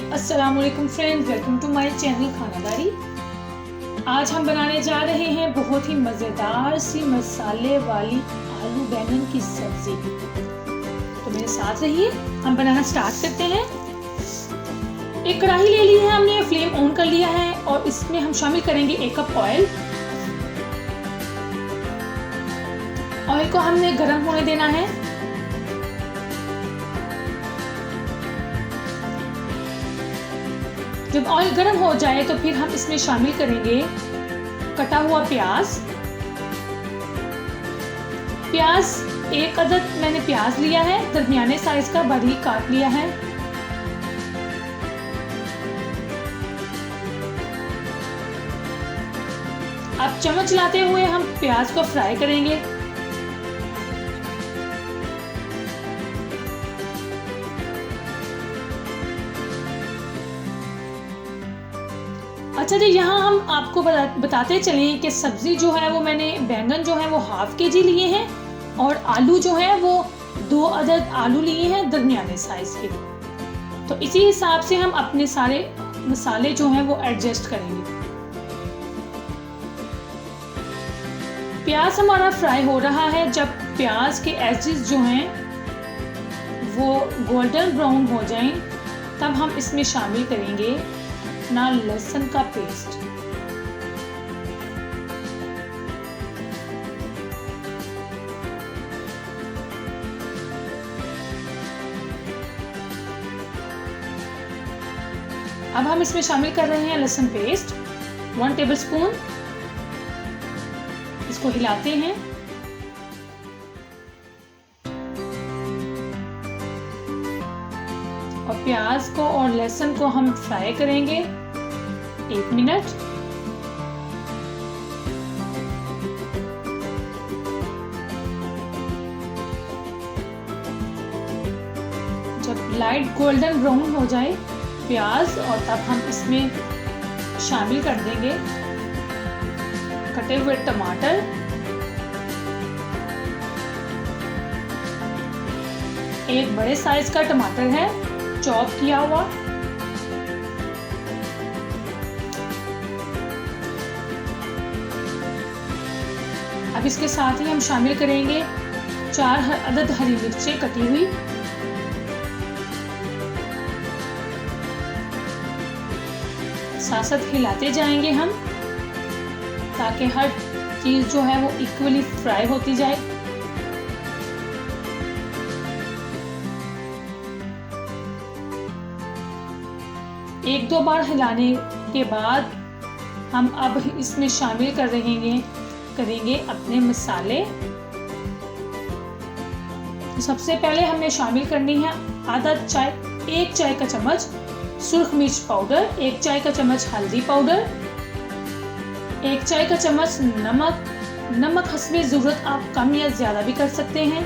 अस्सलामुअलैकुम friends, welcome to my channel Khanadari. आज हम बनाने जा रहे हैं बहुत ही मज़ेदार सी मसाले वाली आलू बैंगन की सब्जी। तो मेरे साथ रहिए, हम बनाना स्टार्ट करते हैं। एक कढ़ाई ले ली है हमने, फ्लेम ऑन कर लिया है और इसमें हम शामिल करेंगे 1 कप ऑयल। ऑयल को हमने गर्म होने देना है। जब ऑयल गर्म हो जाए तो फिर हम इसमें शामिल करेंगे कटा हुआ प्याज। प्याज 1 अदद मैंने प्याज लिया है, दरमियाने साइज का बारीक काट लिया है। अब चम्मच चलाते हुए हम प्याज को फ्राई करेंगे। अच्छा जी, यहाँ हम आपको बताते चलें कि सब्ज़ी जो है वो मैंने बैंगन जो है वो ½ kg लिए हैं और आलू जो है वो 2 अदद आलू लिए हैं दरमियाने साइज़ के। तो इसी हिसाब से हम अपने सारे मसाले जो हैं वो एडजस्ट करेंगे। प्याज हमारा फ्राई हो रहा है। जब प्याज के एजेस जो हैं वो गोल्डन ब्राउन हो जाएं तब हम इसमें शामिल करेंगे अपना लहसुन का पेस्ट। अब हम इसमें शामिल कर रहे हैं लहसुन पेस्ट 1 टेबलस्पून। इसको हिलाते हैं। और प्याज को और लहसुन को हम फ्राई करेंगे 1 मिनट। जब लाइट गोल्डन ब्राउन हो जाए प्याज, और तब हम इसमें शामिल कर देंगे कटे हुए टमाटर, एक बड़े साइज का टमाटर है चॉप किया हुआ। अब इसके साथ ही हम शामिल करेंगे 4 अदद हरी मिर्चें कटी हुई। साथ साथ हिलाते जाएंगे हम ताकि हर चीज जो है वो इक्वली फ्राई होती जाए। एक दो बार हिलाने के बाद हम अब इसमें शामिल करेंगे अपने मसाले। तो सबसे पहले हमने शामिल करनी है 1 चाय का चम्मच सुर्ख मिर्च पाउडर, 1 चाय का चम्मच हल्दी पाउडर, 1 चाय का चम्मच नमक हस्बे ज़रूरत आप कम या ज़्यादा भी कर सकते हैं।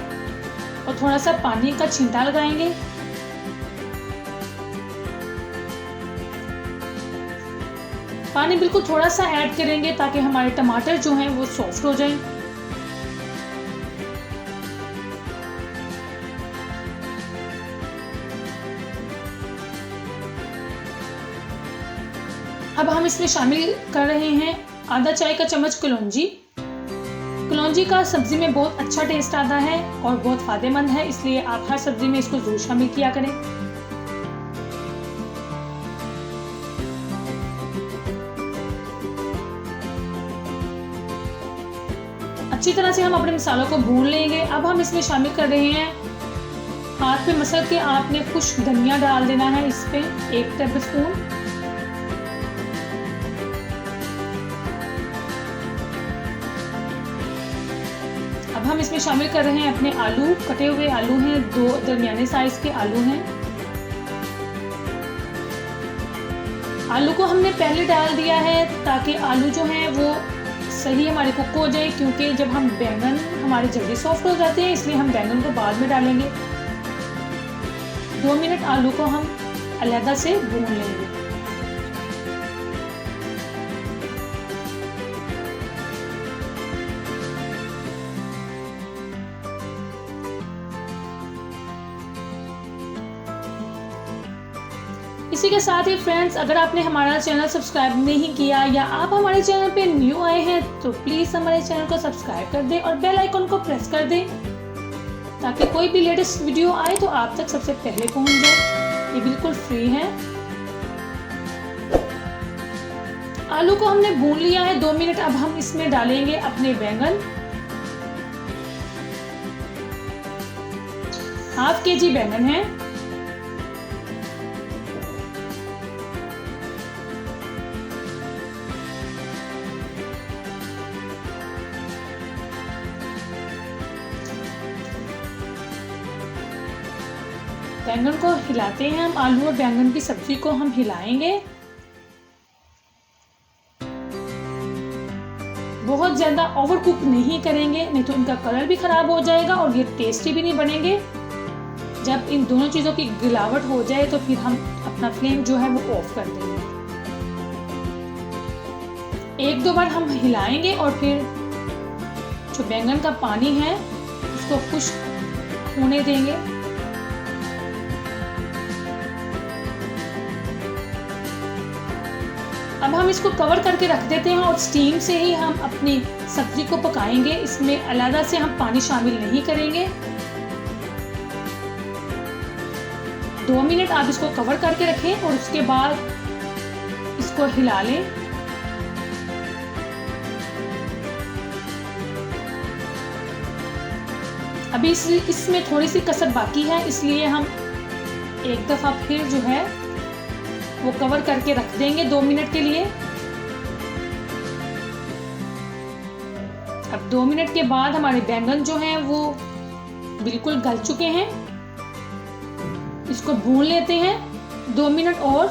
और थोड़ा सा पानी का छींटा लगाएंगे। पानी बिल्कुल थोड़ा सा ऐड करेंगे ताकि हमारे टमाटर जो हैं वो सॉफ्ट हो जाएं। अब हम इसमें शामिल कर रहे हैं आधा चाय का चम्मच कलौंजी। कलौंजी का सब्जी में बहुत अच्छा टेस्ट आता है और बहुत फायदेमंद है, इसलिए आप हर सब्जी में इसको जरूर शामिल किया करें। अच्छी तरह से हम अपने मसालों को भून लेंगे। अब हम इसमें शामिल कर रहे हैं, हाथ पे मसल के आपने खुश्क धनिया डाल देना है इस पे 1 टेबलस्पून। अब हम इसमें शामिल कर रहे हैं अपने आलू। कटे हुए आलू हैं, 2 दरमियाने साइज के आलू हैं। आलू को हमने पहले डाल दिया है ताकि आलू जो हैं वो सही हमारे कुक हो जाए, क्योंकि जब हम बैंगन हमारे जल्दी सॉफ्ट हो जाते हैं, इसलिए हम बैंगन को बाद में डालेंगे। 2 मिनट आलू को हम अलग से भून लेंगे। इसी के साथ ही फ्रेंड्स, अगर आपने हमारा चैनल सब्सक्राइब नहीं किया या आप हमारे चैनल पे न्यू आए हैं तो प्लीज़ हमारे चैनल को सब्सक्राइब कर दें और बेल आइकन को प्रेस कर दें ताकि कोई भी लेटेस्ट वीडियो आए तो आप तक सबसे पहले पहुंच जाए। ये बिल्कुल फ्री है। आलू को हमने भून लिया है 2 मिनट। अब हम इसमें डालेंगे अपने बैंगन। 1/2 kg बैंगन है। बैंगन को हिलाते हैं हम। आलू और बैंगन की सब्जी को हम हिलाएंगे। बहुत ज़्यादा ओवर कुक नहीं करेंगे, नहीं तो इनका कलर भी खराब हो जाएगा और ये टेस्टी भी नहीं बनेंगे। जब इन दोनों चीज़ों की गिलावट हो जाए तो फिर हम अपना फ्लेम जो है वो ऑफ कर देंगे। 1-2 बार हम हिलाएंगे और फिर जो बैंगन का पानी है उसको खुश्क होने देंगे। अब हम इसको कवर करके रख देते हैं और स्टीम से ही हम अपनी सब्जी को पकाएंगे। इसमें अलग से हम पानी शामिल नहीं करेंगे। 2 मिनट आप इसको कवर करके रखें और उसके बाद इसको हिला लें। अभी इसमें थोड़ी सी कसर बाकी है, इसलिए हम एक दफ़ा फिर जो है वो कवर करके रख देंगे 2 मिनट के लिए। अब 2 मिनट के बाद हमारे बैंगन जो हैं वो बिल्कुल गल चुके हैं। इसको भून लेते हैं 2 मिनट और।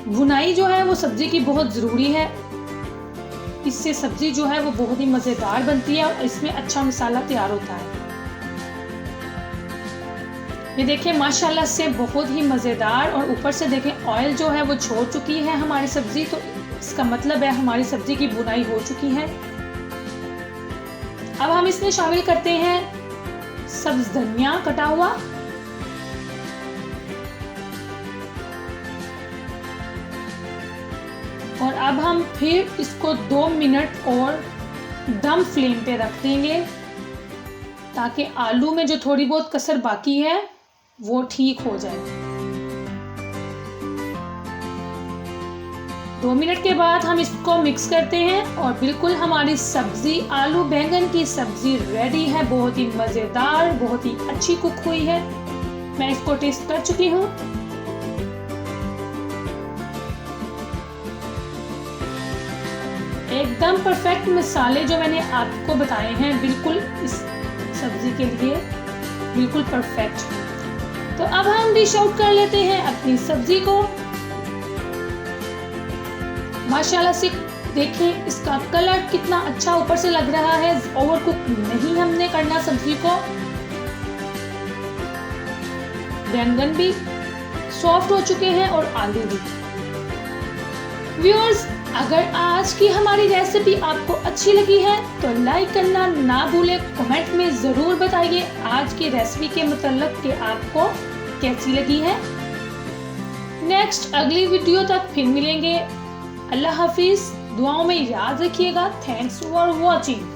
भुनाई जो है वो सब्जी की बहुत ज़रूरी है। इससे सब्जी जो है वो बहुत ही मज़ेदार बनती है और इसमें अच्छा मसाला तैयार होता है। ये देखिए माशाल्लाह से बहुत ही मज़ेदार, और ऊपर से देखें ऑयल जो है वो छोड़ चुकी है हमारी सब्ज़ी, तो इसका मतलब है हमारी सब्ज़ी की भुनाई हो चुकी है। अब हम इसमें शामिल करते हैं सब्ज़ धनिया कटा हुआ। और अब हम फिर इसको 2 मिनट और दम फ्लेम पे रख देंगे ताकि आलू में जो थोड़ी बहुत कसर बाकी है वो ठीक हो जाए। 2 मिनट के बाद हम इसको मिक्स करते हैं और बिल्कुल हमारी सब्जी आलू बैंगन की सब्जी रेडी है। बहुत ही मज़ेदार, बहुत ही अच्छी कुक हुई है। मैं इसको टेस्ट कर चुकी हूँ। एकदम परफेक्ट मसाले जो मैंने आपको बताए हैं बिल्कुल इस सब्जी के लिए बिल्कुल परफेक्ट। तो अब हम डिश आउट कर लेते हैं अपनी सब्जी को। माशाल्लाह से देखें इसका कलर कितना अच्छा ऊपर से लग रहा है। ओवर कुक नहीं हमने करना सब्जी को। बैंगन भी सॉफ्ट हो चुके हैं और आलू भी। व्यूअर्स, अगर आज की हमारी रेसिपी आपको अच्छी लगी है तो लाइक करना ना भूलें। कमेंट में ज़रूर बताइए आज की रेसिपी के मतलब कि आपको कैसी लगी है। नेक्स्ट अगली वीडियो तक फिर मिलेंगे। अल्लाह हाफिज़। दुआओं में याद रखिएगा। Thanks for watching.